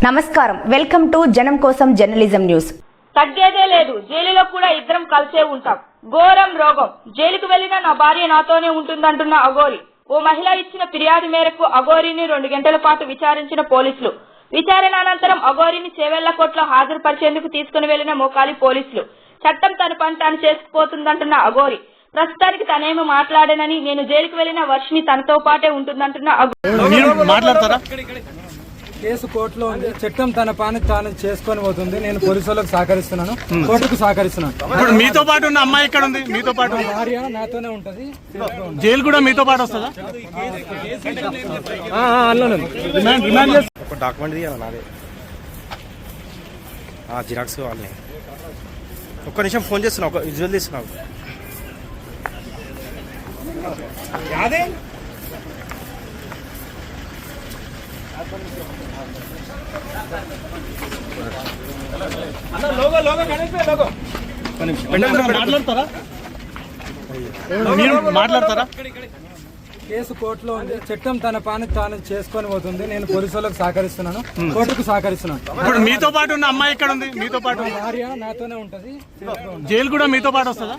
నమస్కారం welcome to జనం కోసం జర్నలిజం న్యూస్. తగ్గేదే లేదు, జైలులో కూడా ఇద్దరం కలిసే ఉంటాం. ఘోరం రోగం. జైలుకు వెళ్లిన నా భార్య నాతోనే ఉంటుందంటున్న అఘోరి. ఓ మహిళ ఇచ్చిన ఫిర్యాదు మేరకు అఘోరిని 2 గంటల పాటు విచారించిన పోలీసులు. విచారణ అనంతరం అఘోరిని చేవెళ్లకోటలో హాజరుపరిచేందుకు తీసుకుని వెళ్లిన మోకాలి పోలీసులు. చట్టం తన పని తాను చేసుకుపోతుందంటున్న అఘోరి. ప్రస్తుతానికి తనేమీ మాట్లాడనని, నేను జైలుకు వెళ్లిన వర్షిని తనతో పాటే ఉంటుందంటున్న అఘోరి. కేసు కోర్టులో ఉంది. చట్టం తన పని తాను చేసుకొని పోతుంది. నేను పోలీసులకు సహకరిస్తున్నాను, కోర్టుకు సహకరిస్తున్నాను. ఇప్పుడు మీతో పాటు ఉన్న అమ్మాయి ఎక్కడ ఉంది? మీతో పాటు భార్య నాతోనే ఉంటది. జైలు కూడా మీతో పాటు వస్తుందా? ఒక డాక్యుమెంట్ తీయాలి నాదే, జిరాక్స్ కావాలి. ఒక్క నిమిషం ఫోన్ చేస్తున్నా, ఒక విజువల్ తీస్తున్నావు. మాట్లాడతారా? కేసు కోర్టులో ఉంది. చట్టం తన పని తాను చేసుకొని పోతుంది. నేను పోలీసులకు సహకరిస్తున్నాను, కోర్టుకు సహకరిస్తున్నాను. ఇప్పుడు మీతో పాటు ఉన్న అమ్మాయి ఎక్కడ ఉంది? మీతో పాటు భార్య నాతోనే ఉంటది. జైలు కూడా మీతో పాటు వస్తుందా?